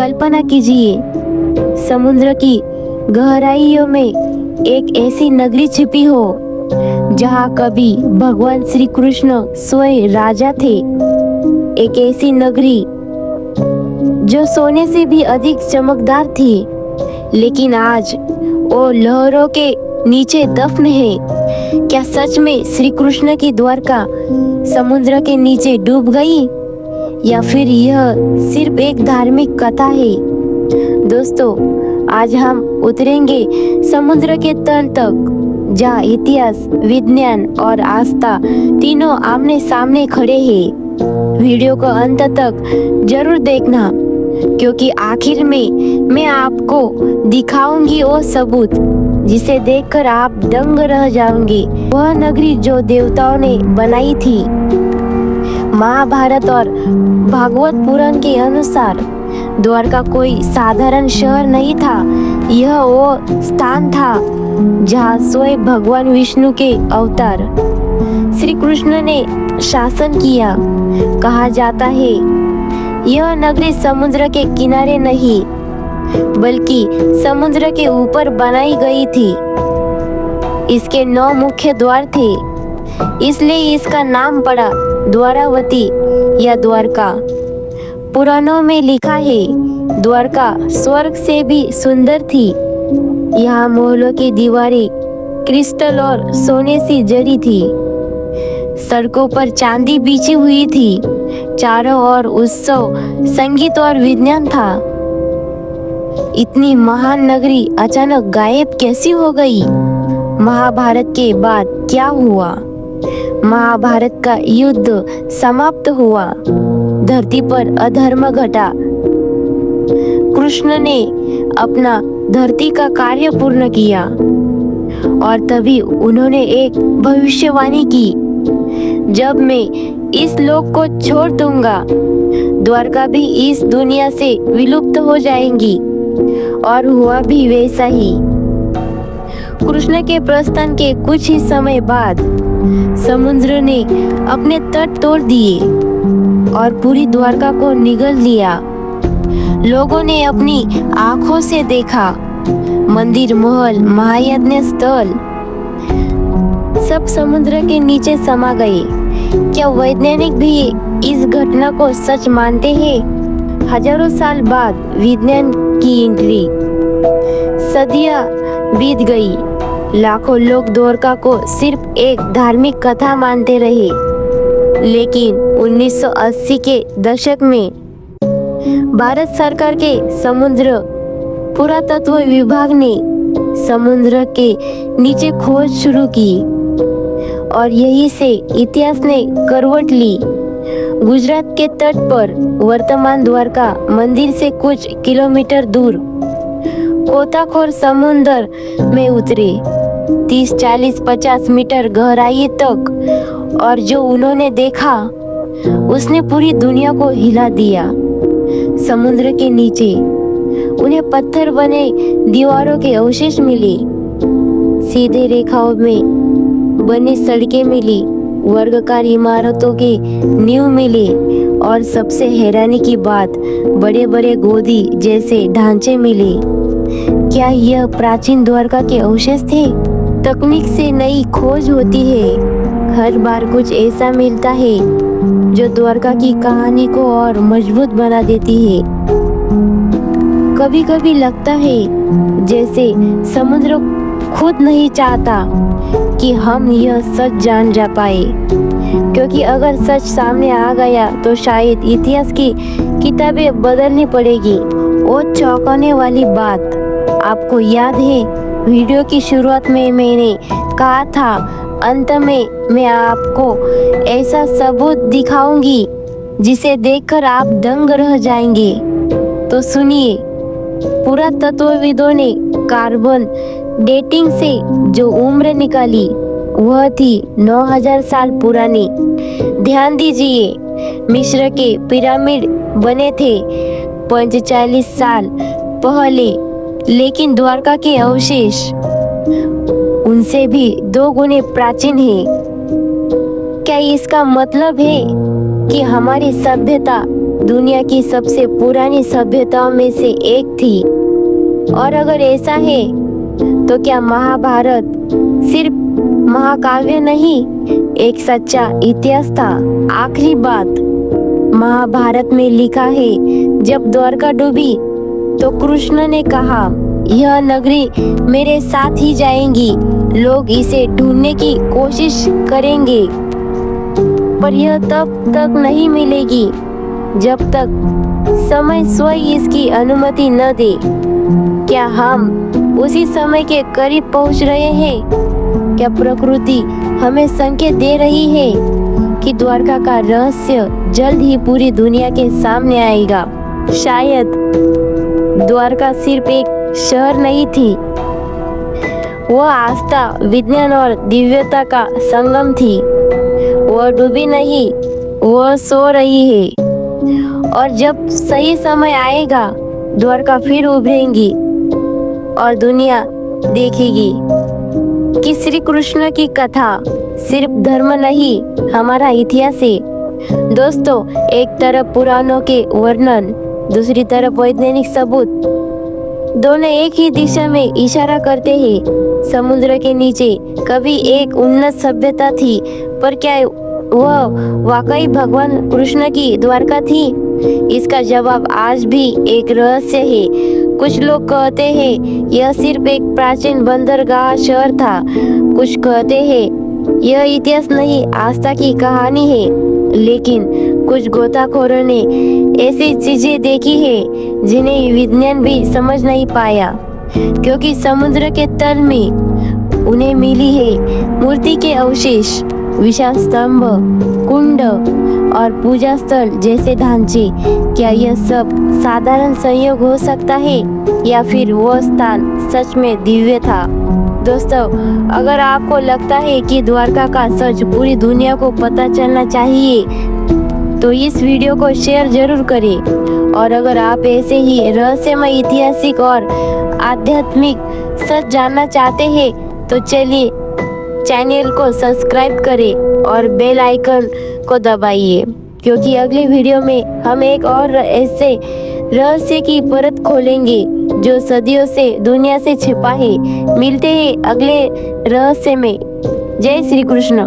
कल्पना कीजिए, समुद्र की गहराइयों में एक ऐसी नगरी छिपी हो जहाँ कभी भगवान श्री कृष्ण स्वयं राजा थे। एक ऐसी नगरी जो सोने से भी अधिक चमकदार थी, लेकिन आज वो लहरों के नीचे दफन है। क्या सच में श्री कृष्ण की द्वारका समुद्र के नीचे डूब गई, या फिर यह सिर्फ एक धार्मिक कथा है? दोस्तों, आज हम उतरेंगे समुद्र के तल तक, जहाँ इतिहास, विज्ञान और आस्था तीनों आमने सामने खड़े हैं। वीडियो को अंत तक जरूर देखना, क्योंकि आखिर में मैं आपको दिखाऊंगी वो सबूत जिसे देखकर आप दंग रह जाओगे। वह नगरी जो देवताओं ने बनाई थी। महाभारत और भागवत पुराण के अनुसार द्वारका कोई साधारण शहर नहीं था। यह वो स्थान था जहाँ स्वयं भगवान विष्णु के अवतार श्री कृष्ण ने शासन किया। कहा जाता है यह नगरी समुद्र के किनारे नहीं, बल्कि समुद्र के ऊपर बनाई गई थी। इसके 9 मुख्य द्वार थे, इसलिए इसका नाम पड़ा द्वारावती या द्वारका। पुराणों में लिखा है द्वारका स्वर्ग से भी सुंदर थी। यहाँ महलों की दीवारें क्रिस्टल और सोने से जड़ी थी। सड़कों पर चांदी बिछी हुई थी। चारों ओर उत्सव, संगीत और विज्ञान था। इतनी महान नगरी अचानक गायब कैसी हो गई? महाभारत के बाद क्या हुआ? महाभारत का युद्ध समाप्त हुआ। धरती पर अधर्म घटा। कृष्ण ने अपना धरती का कार्य पूर्ण किया, और तभी उन्होंने एक भविष्यवाणी की, जब मैं इस लोक को छोड़ दूंगा, द्वारका भी इस दुनिया से विलुप्त हो जाएंगी। और हुआ भी वैसा ही। कृष्ण के प्रस्थान के कुछ ही समय बाद समुद्र ने अपने तट तोड़ दिए और पूरी द्वारका को निगल लिया। लोगों ने अपनी आंखों से देखा। मंदिर, महल, महायज्ञ स्थल सब समुद्र के नीचे समा गए। क्या वैज्ञानिक भी इस घटना को सच मानते हैं? हजारों साल बाद विज्ञान की एंट्री। सदियां बीत गई। लाखों लोग द्वारका को सिर्फ एक धार्मिक कथा मानते रहे, लेकिन 1980 के दशक में भारत सरकार के समुद्र पुरातत्व विभाग ने समुद्र के नीचे खोज शुरू की, और यही से इतिहास ने करवट ली। गुजरात के तट पर वर्तमान द्वारका मंदिर से कुछ किलोमीटर दूर गोताखोर समुद्र में उतरे, 30, 40, 50 मीटर गहराई तक, और जो उन्होंने देखा उसने पूरी दुनिया को हिला दिया। समुद्र के नीचे उन्हें पत्थर बने दीवारों के अवशेष मिले, सीधे रेखाओं में बनी सड़कें मिली, वर्गाकार इमारतों के नींव मिले, और सबसे हैरानी की बात, बड़े बड़े गोदी जैसे ढांचे मिले। क्या यह प्राचीन द्वारका के अवशेष थे? तकनीक से नई खोज होती है। हर बार कुछ ऐसा मिलता है जो द्वारका की कहानी को और मजबूत बना देती है। कभी कभी लगता है जैसे समुद्र खुद नहीं चाहता कि हम यह सच जान जा पाए, क्योंकि अगर सच सामने आ गया तो शायद इतिहास की किताबें बदलनी पड़ेगी। वो चौंकाने वाली बात आपको याद है? वीडियो की शुरुआत में मैंने कहा था अंत में मैं आपको ऐसा सबूत दिखाऊंगी जिसे देखकर आप दंग रह जाएंगे। तो सुनिए, पुरातत्वविदों ने कार्बन डेटिंग से जो उम्र निकाली वह थी 9000 साल पुरानी। ध्यान दीजिए, मिस्र के पिरामिड बने थे 45 साल पहले, लेकिन द्वारका के अवशेष उनसे भी 2 गुने प्राचीन है। क्या इसका मतलब है कि हमारी सभ्यता दुनिया की सबसे पुरानी सभ्यताओं में से एक थी। और अगर ऐसा है तो क्या महाभारत सिर्फ महाकाव्य नहीं, एक सच्चा इतिहास था। आखिरी बात, महाभारत में लिखा है, जब द्वारका डूबी तो कृष्ण ने कहा, यह नगरी मेरे साथ ही जाएंगी, लोग इसे ढूंढने की कोशिश करेंगे, पर यह तब तक नहीं मिलेगी जब तक समय स्वयं इसकी अनुमति न दे। क्या हम उसी समय के करीब पहुंच रहे हैं? क्या प्रकृति हमें संकेत दे रही है कि द्वारका का रहस्य जल्द ही पूरी दुनिया के सामने आएगा? शायद द्वारका सिर्फ एक शहर नहीं थी, वह आस्था, विज्ञान और दिव्यता का संगम थी। वह डूबी नहीं, वह सो रही है। और जब सही समय आएगा, द्वारका फिर उभरेंगी और दुनिया देखेगी कि श्री कृष्ण की कथा सिर्फ धर्म नहीं, हमारा इतिहास है। दोस्तों, एक तरफ पुराणों के वर्णन, दूसरी तरफ वैज्ञानिक सबूत, दोनों एक ही दिशा में इशारा करते हैं। समुद्र के नीचे कभी एक उन्नत सभ्यता थी, पर क्या वह वाकई भगवान कृष्ण की द्वारका थी? इसका जवाब आज भी एक रहस्य है। कुछ लोग कहते हैं यह सिर्फ एक प्राचीन बंदरगाह शहर था, कुछ कहते हैं यह इतिहास नहीं, आस्था की कहानी है। लेकिन कुछ गोताखोरों ने ऐसी चीजें देखी है जिन्हें विज्ञान भी समझ नहीं पाया, क्योंकि समुद्र के तल में उन्हें मिली है मूर्ति के अवशेष, विशाल स्तंभ, कुंड और पूजा स्थल जैसे ढांचे। क्या यह सब साधारण संयोग हो सकता है या फिर वह स्थान सच में दिव्य था? दोस्तों, अगर आपको लगता है कि द्वारका का सच पूरी दुनिया को पता चलना चाहिए तो इस वीडियो को शेयर जरूर करें। और अगर आप ऐसे ही रहस्यमय, ऐतिहासिक और आध्यात्मिक सच जानना चाहते हैं तो चलिए चैनल को सब्सक्राइब करें और बेल आइकन को दबाइए, क्योंकि अगले वीडियो में हम एक और ऐसे रहस्य की परत खोलेंगे जो सदियों से दुनिया से छिपा है। मिलते हैं अगले रहस्य में। जय श्री कृष्ण।